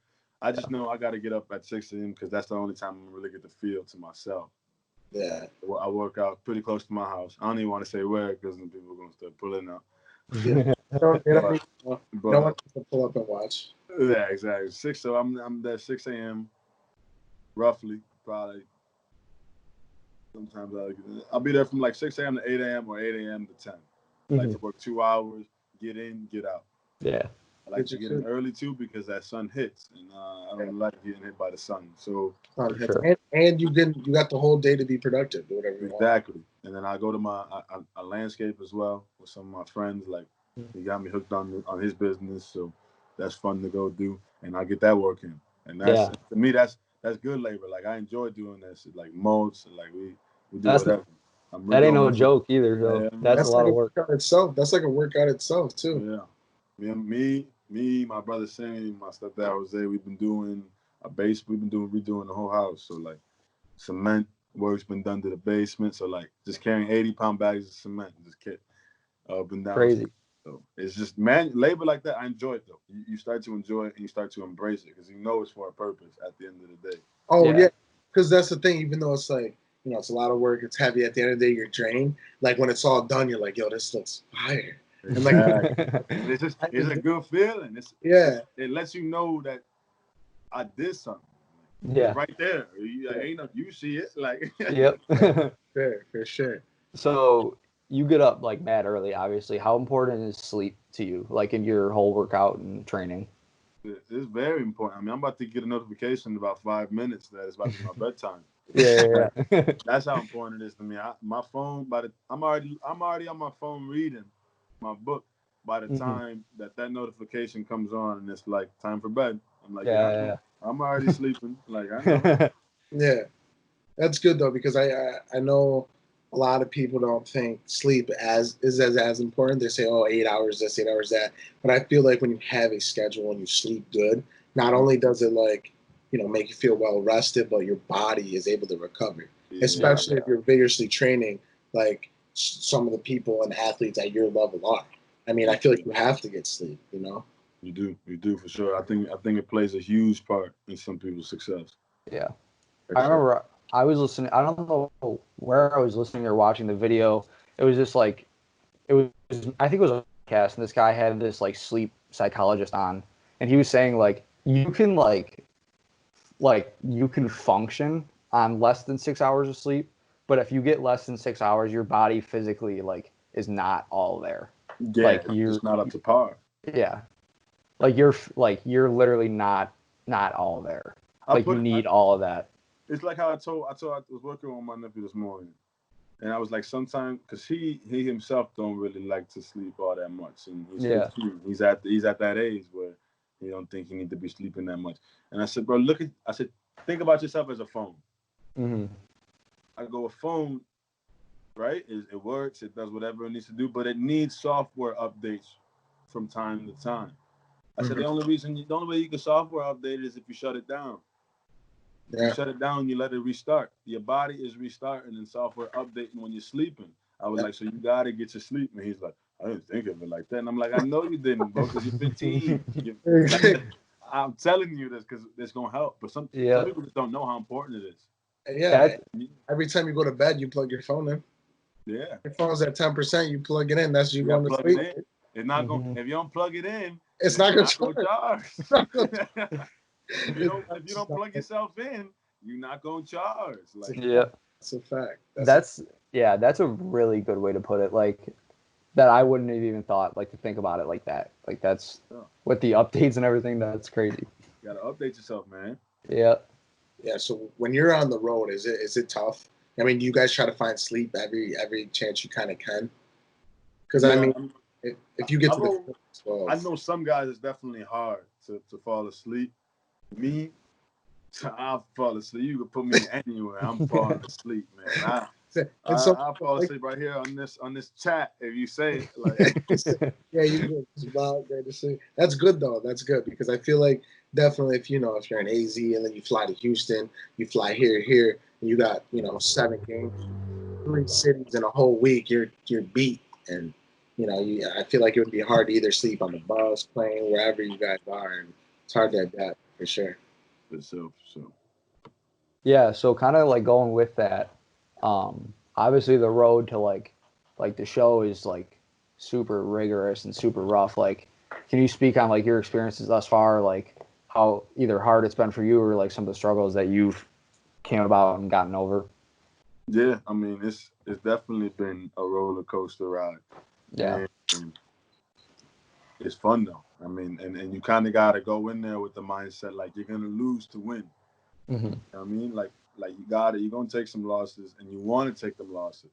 Speaker 3: I just know I gotta get up at 6 a.m. because that's the only time I really get to feel to myself.
Speaker 2: Yeah.
Speaker 3: I work out pretty close to my house. I don't even want to say where because then people are gonna start pulling out.
Speaker 2: Yeah. No one needs to pull up and watch.
Speaker 3: Yeah, exactly. So I'm there 6 a.m. roughly, probably. Sometimes I'll be there from like 6 a.m. to 8 a.m. or 8 a.m. to 10. I like to work 2 hours, get in, get out.
Speaker 1: Yeah.
Speaker 3: I like to get in early too because that sun hits, and I don't like getting hit by the sun. So
Speaker 2: and you got the whole day to be productive, do whatever you want.
Speaker 3: Exactly. And then I go to I landscape as well with some of my friends. Like he got me hooked on his business, so that's fun to go do, and I get that work in. And that's to me that's good labor. Like I enjoy doing this. Like mulch, like we do whatever.
Speaker 1: That ain't no joke either. So that's a lot of work.
Speaker 2: Itself. That's like a workout itself too.
Speaker 3: Yeah. Me, my brother Sammy, my stepdad Jose, we've been doing a base. We've been redoing the whole house. So like cement work's been done to the basement. So like just carrying 80-pound bags of cement, just get up and down.
Speaker 1: Crazy.
Speaker 3: So it's just labor like that. I enjoy it though. You start to enjoy it and you start to embrace it because you know it's for a purpose at the end of the day.
Speaker 2: Oh yeah, because that's the thing. Even though it's like it's a lot of work, it's heavy. At the end of the day, you're drained. Like when it's all done, you're like, yo, this looks fire. And like,
Speaker 3: it's a good feeling. It lets you know that I did something. It's right there. You see it. Like
Speaker 2: for sure.
Speaker 1: So you get up like mad early, obviously. How important is sleep to you, like in your whole workout and training?
Speaker 3: It's very important. I mean, I'm about to get a notification in about 5 minutes that it's about to be my bedtime.
Speaker 1: Yeah.
Speaker 3: That's how important it is to me. My phone, I'm already on my phone reading my book. By the time that notification comes on and it's like time for bed, I'm like, I'm already sleeping. Like I know.
Speaker 2: Yeah. That's good though, because I know a lot of people don't think sleep as important. They say, oh, 8 hours this, 8 hours that. But I feel like when you have a schedule and you sleep good, not only does it like, make you feel well rested, but your body is able to recover.
Speaker 3: Yeah,
Speaker 2: Especially if you're vigorously training like some of the people and athletes at your level are. I mean, I feel like you have to get sleep.
Speaker 3: you do for sure. I think it plays a huge part in some people's success.
Speaker 1: Yeah.
Speaker 2: For
Speaker 1: I
Speaker 2: sure.
Speaker 1: remember I was listening. I don't know where I was listening or watching the video. It was just like it was. I think it was a podcast, and this guy had this like sleep psychologist on, and he was saying like you can you can function on less than 6 hours of sleep, but if you get less than 6 hours, your body physically like is not all there.
Speaker 3: Yeah,
Speaker 1: Like
Speaker 3: it's just not up to par.
Speaker 1: yeah, like you're literally not all there.
Speaker 3: I
Speaker 1: Like you
Speaker 3: put it.
Speaker 1: need all of that.
Speaker 3: It's like how I was working on my nephew this morning, and I was like, sometimes because he himself don't really like to sleep all that much, and he's
Speaker 1: Yeah.
Speaker 3: 15. He's at that age where he don't think he need to be sleeping that much. And I said, bro, I said, think about yourself as a phone.
Speaker 1: Hmm.
Speaker 3: I go, a phone, right? It works, it does whatever it needs to do, but it needs software updates from time to time. I said
Speaker 2: Mhm.
Speaker 3: the only way you can software update it is if you shut it down. If you
Speaker 2: Yeah.
Speaker 3: shut it down, you let it restart. Your body is restarting and software updating when you're sleeping. I was like, so you gotta get your sleep. And he's like, I didn't think of it like that. And I'm like, I know you didn't, bro, because you're 15. Like, I'm telling you this because it's gonna help. But some
Speaker 1: Yeah.
Speaker 3: people just don't know how important it is.
Speaker 2: Yeah.
Speaker 1: That
Speaker 2: Every time you go to bed, you plug your phone in.
Speaker 3: Yeah,
Speaker 2: Your phone's at 10%, you plug it in. That's you
Speaker 3: you gotta
Speaker 2: going to
Speaker 3: plug it
Speaker 2: sleep.
Speaker 3: in. It's not gonna
Speaker 1: mhm.
Speaker 3: if you don't plug it in,
Speaker 2: It's
Speaker 3: it's
Speaker 2: not going
Speaker 3: not
Speaker 2: to
Speaker 3: gonna
Speaker 2: charge.
Speaker 3: charge.
Speaker 2: It's not gonna
Speaker 3: If you don't plug yourself in, you're not gonna charge.
Speaker 2: It's a
Speaker 3: Like,
Speaker 1: Yeah.
Speaker 2: fact. That's a fact.
Speaker 1: That's yeah, that's a really good way to put it. Like that I wouldn't have even thought like to think about it like that. Like that's
Speaker 3: oh,
Speaker 1: with the updates and everything, that's crazy.
Speaker 3: you gotta update yourself, man.
Speaker 1: Yeah.
Speaker 2: Yeah. So when you're on the road, is it tough? I mean, do you guys try to find sleep every chance you kind of can? Because I
Speaker 3: Yeah,
Speaker 2: mean, if you get to
Speaker 3: I've
Speaker 2: the
Speaker 3: always, I
Speaker 2: 12,
Speaker 3: know some guys it's definitely hard to fall asleep. Me, I'll fall asleep. You could put me anywhere. I'm falling asleep, man.
Speaker 2: and so
Speaker 3: I fall
Speaker 2: like,
Speaker 3: asleep right here on this chat if you say it. Like,
Speaker 2: yeah, you good. It's about great to see. That's good though. That's good because I feel like definitely if you're in AZ and then you fly to Houston, you fly here, and you got 7 games, 3 cities in a whole week, you're beat, and I feel like it would be hard to either sleep on the bus, plane, wherever you guys are, and it's hard to adapt for sure.
Speaker 3: so
Speaker 1: Yeah, so kind of like going with that, obviously the road to like the show is like super rigorous and super rough. Like, can you speak on like your experiences thus far, like how either hard it's been for you or like some of the struggles that you've came about and gotten over?
Speaker 3: yeah, I mean it's definitely been a roller coaster ride,
Speaker 1: Yeah.
Speaker 3: and it's fun though. I mean, and you kind of gotta go in there with the mindset like you're gonna lose to win.
Speaker 1: Hmm.
Speaker 3: You know what I mean, like you're gonna take some losses, and you want to take them losses.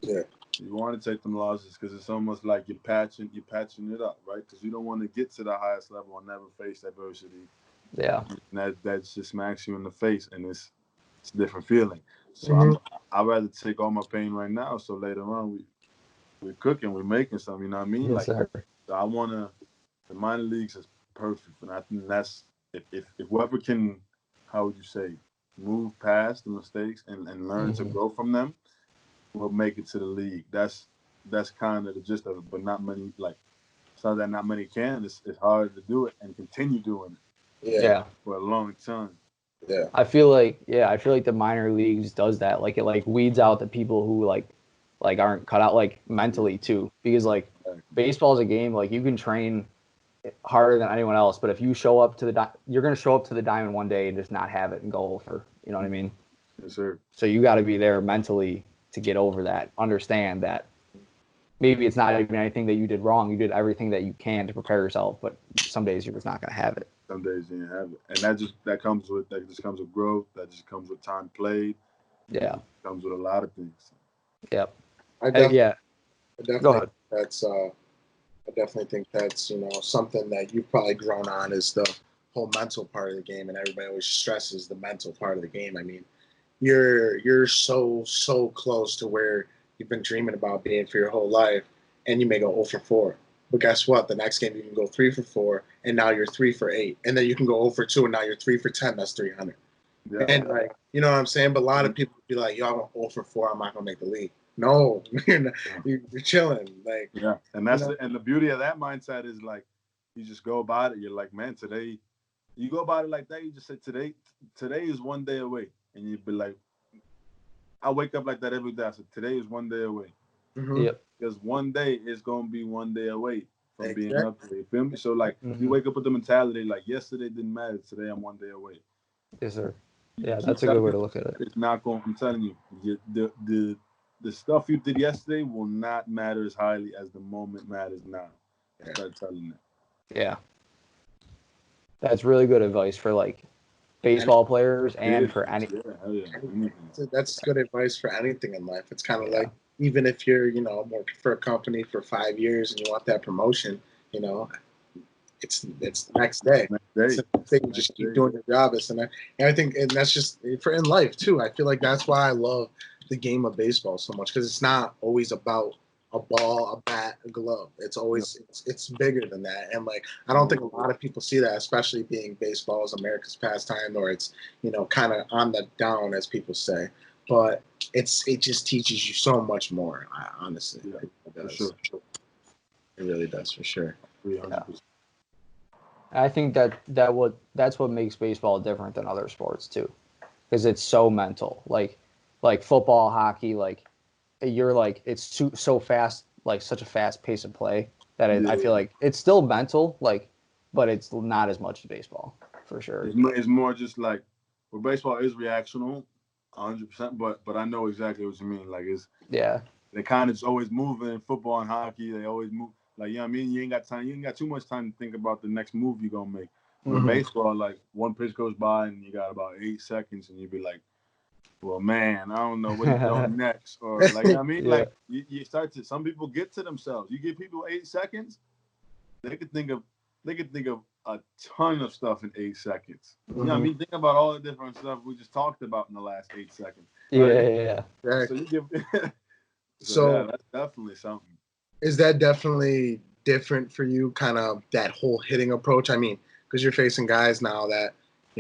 Speaker 2: Yeah.
Speaker 3: You want to take them losses because it's almost like you're patching it up, right? Because you don't want to get to the highest level and never face adversity,
Speaker 1: Yeah.
Speaker 3: and that just smacks you in the face, and it's a different feeling. So
Speaker 2: Hmm.
Speaker 3: I'd rather take all my pain right now, so later on we're cooking, we're making something. You know what I mean?
Speaker 1: Yes,
Speaker 3: Like,
Speaker 1: sir.
Speaker 3: so I wanna the minor leagues is perfect, and I think that's if whoever can, how would you say, move past the mistakes and learn to
Speaker 1: Hmm.
Speaker 3: grow from them will make it to the league. That's kind of the gist of it. But not many like it's not that not many can. It's hard to do it and continue doing
Speaker 2: Yeah.
Speaker 1: Yeah.
Speaker 3: it for a long time.
Speaker 2: Yeah.
Speaker 1: I feel like the minor leagues does that. Like it like weeds out the people who like aren't cut out like
Speaker 3: Yeah,
Speaker 1: mentally too. Because like
Speaker 3: exactly.
Speaker 1: baseball is a game, like you can train harder than anyone else, but if you show up to you're going to show up to the diamond one day and just not have it and go over, you know what I mean?
Speaker 3: Yes, sir.
Speaker 1: So you got to be there mentally to get over that, understand that maybe it's not even anything that you did wrong. You did everything that you can to prepare yourself, but some days you're just not going to have it.
Speaker 3: Some days you didn't have it, and that just comes with growth. That just comes with time played.
Speaker 1: Yeah.
Speaker 3: Comes with a lot of things.
Speaker 1: Yep.
Speaker 2: I definitely,
Speaker 1: Yeah.
Speaker 2: I
Speaker 1: Go
Speaker 2: definitely
Speaker 1: ahead.
Speaker 2: that's I definitely think that's something that you've probably grown on is the whole mental part of the game, and everybody always stresses the mental part of the game. I mean, you're so close to where you've been dreaming about being for your whole life, and you may go 0 for 4. But guess what? The next game you can go 3 for 4, and now you're 3 for 8, and then you can go 0 for 2, and now you're 3 for 10. That's 300.
Speaker 3: Yeah.
Speaker 2: And like, you know what I'm saying? But a lot of people be like, "Yo, I'm 0 for 4. I'm not gonna make the league." No, you're not, you're chilling. Like,
Speaker 3: Yeah, and
Speaker 2: you
Speaker 3: that's
Speaker 2: know?
Speaker 3: and the beauty of that mindset is like you just go about it. You're like, man, today you go about it like that. You just say today is one day away, and you'd be like, I wake up like that every day. I said, today is one day away.
Speaker 2: Mm-hmm.
Speaker 1: Yep.
Speaker 3: Because one day is gonna be one day away from being
Speaker 2: Exactly.
Speaker 3: up there. You feel me? So like, you wake up with the mentality like yesterday didn't matter. Today I'm one day away.
Speaker 1: Yes, sir. Yeah,
Speaker 3: You keep
Speaker 1: that's a good way
Speaker 3: telling
Speaker 1: to look at it.
Speaker 3: it's not going. I'm telling you, the stuff you did yesterday will not matter as highly as the moment matters now.
Speaker 2: Yeah.
Speaker 3: Start telling that.
Speaker 1: Yeah, that's really good advice for like baseball players and for any.
Speaker 3: Yeah, hell yeah. Anything.
Speaker 2: That's good advice for anything in life. It's kind of
Speaker 1: Yeah.
Speaker 2: like, even if you're, working for a company for 5 years and you want that promotion, it's the next day.
Speaker 3: Next day.
Speaker 2: It's the thing. You just keep doing your job. And I think, and that's just for in life too. I feel like that's why I love the game of baseball so much, because it's not always about a ball, a bat, a glove. It's always it's bigger than that. And like, I don't think a lot of people see that, especially being baseball is America's pastime, or it's kind of on the down, as people say. But it just teaches you so much more. Honestly,
Speaker 3: Yeah,
Speaker 2: it does.
Speaker 3: for sure.
Speaker 2: It really does, for sure.
Speaker 3: 300%.
Speaker 1: I think that's what makes baseball different than other sports too, because it's so mental. Like football, hockey, like you're like it's so fast, like such a fast pace of play that I feel like it's still mental, like, but it's not as much as baseball for sure.
Speaker 3: It's more just like, well, baseball is reactional, 100%. But I know exactly what you mean. Like they kind of just always moving. In football and hockey, they always move. Like, you know what I mean? You ain't got time. You ain't got too much time to think about the next move you're gonna make. With baseball, like one pitch goes by and you got about 8 seconds, and you be like, well, man, I don't know what he's doing next. Or like, you know what I mean?
Speaker 1: Yeah.
Speaker 3: Like you start to, some people get to themselves. You give people 8 seconds, they could think of a ton of stuff in 8 seconds. You know what I mean? Think about all the different stuff we just talked about in the last 8 seconds.
Speaker 1: Yeah.
Speaker 3: So you give
Speaker 2: So
Speaker 3: that's definitely something.
Speaker 2: is that definitely different for you, kind of that whole hitting approach? I mean, because you're facing guys now that,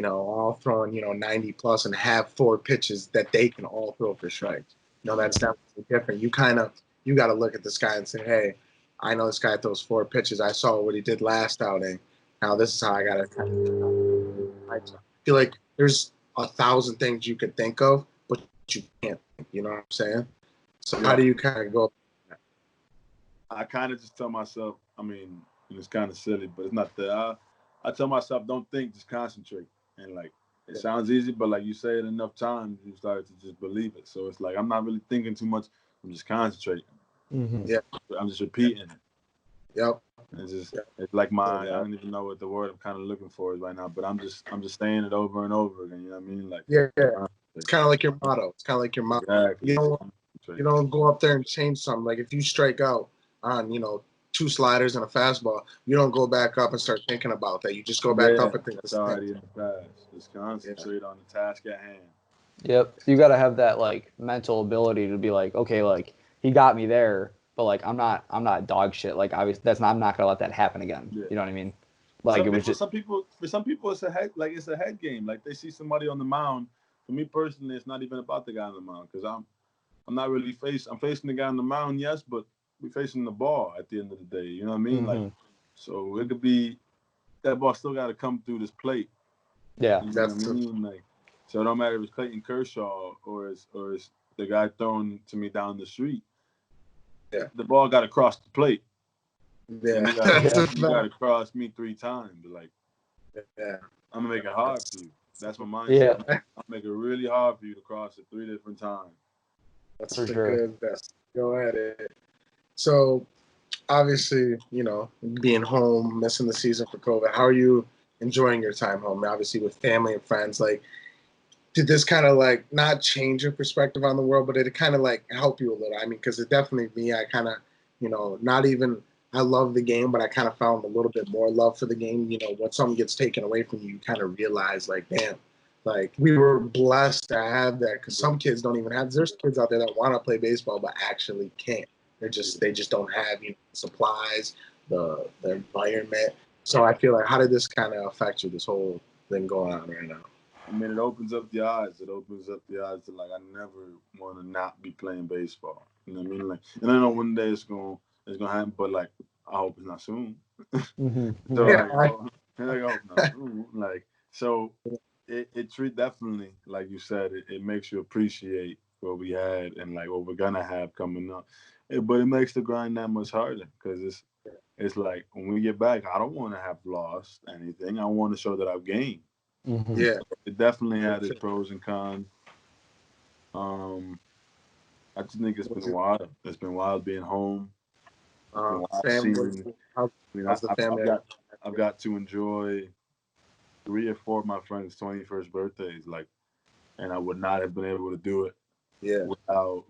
Speaker 2: all throwing, 90 plus and have 4 pitches that they can all throw for strikes. That's definitely different. You got to look at this guy and say, hey, I know this guy throws 4 pitches. I saw what he did last outing. Now this is how I got to. I feel like there's 1,000 things you could think of, but you can't think. You know what I'm saying? So how do you kind of go?
Speaker 3: I kind of just tell myself, I mean, it's kind of silly, but it's not that. I tell myself, don't think, just concentrate. And like, it sounds easy, but like you say it enough times, you start to just believe it. So it's like, I'm not really thinking too much. I'm just concentrating.
Speaker 2: Yeah.
Speaker 3: I'm just repeating it.
Speaker 2: Yep.
Speaker 3: It's like I don't even know what the word I'm kind of looking for is right now, but I'm just saying it over and over again. You know what I mean? Like,
Speaker 2: it's kind of like your motto. It's kind of like your motto.
Speaker 3: Exactly.
Speaker 2: You don't go up there and change something. Like if you strike out on 2 sliders and a fastball, you don't go back up and start thinking about that. You just go back up and think.
Speaker 3: It's already in the past. Just concentrate on the task at hand.
Speaker 1: Yep. You got to have that like mental ability to be like, okay, like he got me there, but like I'm not dog shit. Like obviously I'm not gonna let that happen again.
Speaker 3: Yeah.
Speaker 1: You know what I mean? Like
Speaker 3: for some people it's a head game. Like they see somebody on the mound. For me personally, it's not even about the guy on the mound, because I'm not really I'm facing the guy on the mound, yes, but we're facing the ball at the end of the day. You know what I mean? Like, so it could be that ball still got to come through this plate.
Speaker 1: Yeah.
Speaker 3: You know what I mean? Like, so it don't matter if it's Clayton Kershaw or it's the guy throwing to me down the street.
Speaker 2: Yeah.
Speaker 3: The ball got to cross the plate.
Speaker 2: Yeah.
Speaker 3: You got to cross me 3 times. Like,
Speaker 2: yeah.
Speaker 3: I'm gonna make it hard for you. That's my mindset.
Speaker 1: Yeah.
Speaker 3: I'll make it really hard for you to cross it 3 different times.
Speaker 2: That's
Speaker 1: for
Speaker 2: the
Speaker 1: sure.
Speaker 2: good best. Go ahead. So obviously, being home, missing the season for COVID, how are you enjoying your time home? Obviously with family and friends. Like, did this kind of like not change your perspective on the world, but did it kind of like help you a little? I mean, because it definitely me, I kind of, not even, I love the game, but I kind of found a little bit more love for the game. When something gets taken away from you, you kind of realize like, damn, Like we were blessed to have that because some kids don't even have. There's kids out there that want to play baseball but actually can't. They just don't have supplies, the environment. So I feel like how did this kind of affect you? This whole thing going on right now.
Speaker 3: I mean, it opens up the eyes. It opens up the eyes to like I never want to not be playing baseball. You know what I mean? Like, and I know one day it's gonna happen, but like I hope it's not soon.
Speaker 1: Mm-hmm.
Speaker 3: So
Speaker 1: Yeah.
Speaker 3: I hope not soon. Like so, it treat definitely like you said. It makes you appreciate what we had and like what we're gonna have coming up. But it makes the grind that much harder because it's like when we get back, I don't want to have lost anything. I want to show that I've gained.
Speaker 1: Mm-hmm.
Speaker 2: Yeah,
Speaker 3: It definitely had its pros and cons. I just think it's been wild. It's been wild being home. It's been wild
Speaker 2: family.
Speaker 3: seeing. I mean,
Speaker 2: How's the family?
Speaker 3: I've got to enjoy 3 or 4 of my friends' 21st birthdays. Like, and I would not have been able to do it
Speaker 2: Yeah,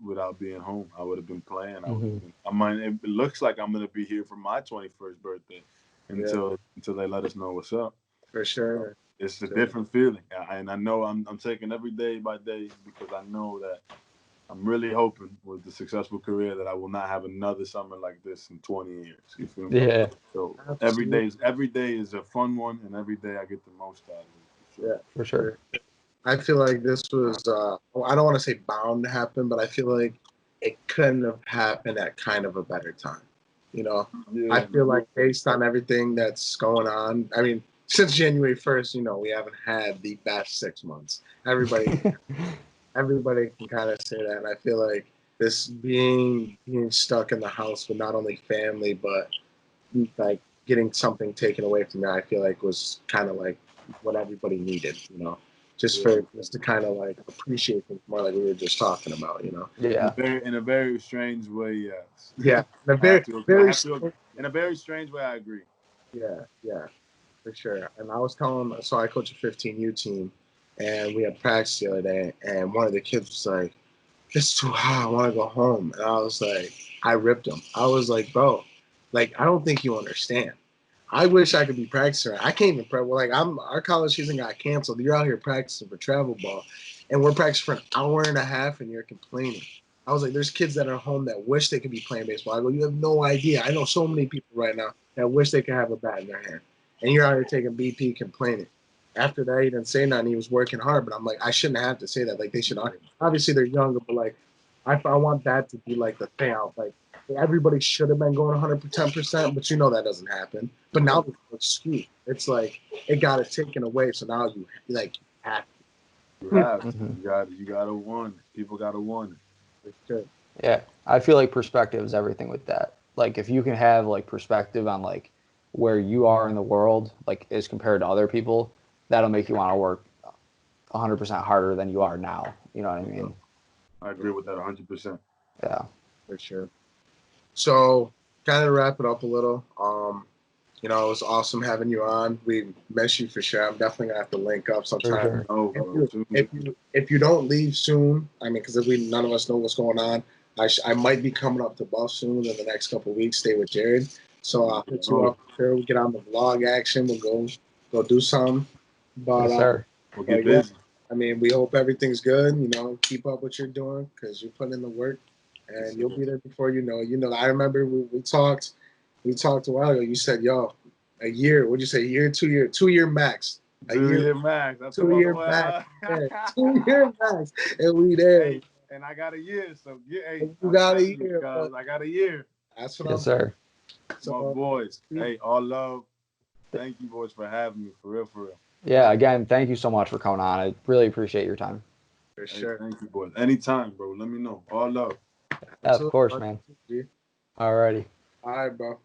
Speaker 3: without being home. I would have been playing. I would
Speaker 1: Mm-hmm.
Speaker 3: have been. I mean, it looks like I'm gonna be here for my 21st birthday until they let us know what's up.
Speaker 2: for sure.
Speaker 3: It's a different feeling, and I know I'm taking every day by day because I know that I'm really hoping with the successful career that I will not have another summer like this in 20 years. You feel me?
Speaker 1: Yeah.
Speaker 3: So
Speaker 2: Absolutely.
Speaker 3: every day is a fun one, and every day I get the most out of it. For sure.
Speaker 2: Yeah,
Speaker 1: For sure.
Speaker 2: I feel like this was, I don't want to say bound to happen, but I feel like it couldn't have happened at kind of a better time. You know, I
Speaker 3: Yeah,
Speaker 2: feel like based on everything that's going on, I mean, since January 1st, we haven't had the best 6 months. Everybody can kind of say that. And I feel like this being stuck in the house with not only family, but like getting something taken away from me, I feel like was kind of like what everybody needed, just for us to kind of like appreciate things more, like we were just talking about.
Speaker 1: Yeah.
Speaker 3: in a very strange way, yes.
Speaker 2: Yeah, in a
Speaker 3: I have
Speaker 2: very,
Speaker 3: to. I
Speaker 2: very,
Speaker 3: have to. In a very strange way, I agree.
Speaker 2: yeah, yeah, for sure. And I was telling, so I coach a 15U team, and we had practice the other day, and one of the kids was like, "It's too hot. I want to go home." And I was like, I ripped him. I was like, "Bro, like I don't think you understand. I wish I could be practicing. I can't even prep. Well, like our college season got canceled. You're out here practicing for travel ball, and we're practicing for an hour and a half, and you're complaining." I was like, "There's kids that are home that wish they could be playing baseball." I go, "You have no idea. I know so many people right now that wish they could have a bat in their hand, and you're out here taking BP complaining." After that, he didn't say nothing. He was working hard, but I'm like, I shouldn't have to say that. Like they should. Obviously, they're younger, but like, I want that to be like the thing. I was like, everybody should have been going 110%, but that doesn't happen. But now it's skewed. It's like it got it taken away, so now you like have
Speaker 3: You have to.
Speaker 1: Mm-hmm.
Speaker 3: You gotta want it. People gotta want
Speaker 2: to. Sure.
Speaker 1: Yeah. I feel like perspective is everything with that. Like if you can have like perspective on like where you are in the world, like as compared to other people, that'll make you want to work 100% harder than you are now. You know what I mean?
Speaker 3: I agree with that 100%.
Speaker 1: Yeah.
Speaker 2: For sure. So, kind of wrap it up a little. It was awesome having you on. We miss you for sure. I'm definitely gonna have to link up
Speaker 1: For
Speaker 2: sometime.
Speaker 1: sure.
Speaker 3: Oh, bro,
Speaker 2: If you don't leave soon, I mean, because none of us know what's going on. I might be coming up to Buff soon in the next couple of weeks. Stay with Jared, so I'll hit you up. Sure, we'll get on the vlog action. We'll go do something. But
Speaker 1: Yes, sir.
Speaker 3: We'll get busy.
Speaker 2: I mean, we hope everything's good. Keep up what you're doing because you're putting in the work, and you'll be there before you know. I remember we talked. We talked a while ago. You said, "Yo, a year." What'd you say? A year, 2 year, 2 year max. A
Speaker 3: 2 year max. That's
Speaker 2: 2 year max. Yeah, 2 year max, and we there.
Speaker 3: Hey, and I got a year, so hey,
Speaker 2: You
Speaker 3: I'm
Speaker 2: got a
Speaker 3: telling you,
Speaker 2: year.
Speaker 3: guys, I got a year.
Speaker 2: That's what
Speaker 1: Yes, sir.
Speaker 3: My boys. Hey, all love. Thank you, boys, for having me. For real, for real.
Speaker 1: Yeah. Again, thank you so much for coming on. I really appreciate your time.
Speaker 2: For sure.
Speaker 3: Thank you, boys. Anytime, bro. Let me know. All love.
Speaker 1: Yeah, of
Speaker 2: Absolutely.
Speaker 1: course, man. Alrighty.
Speaker 2: All right, bro.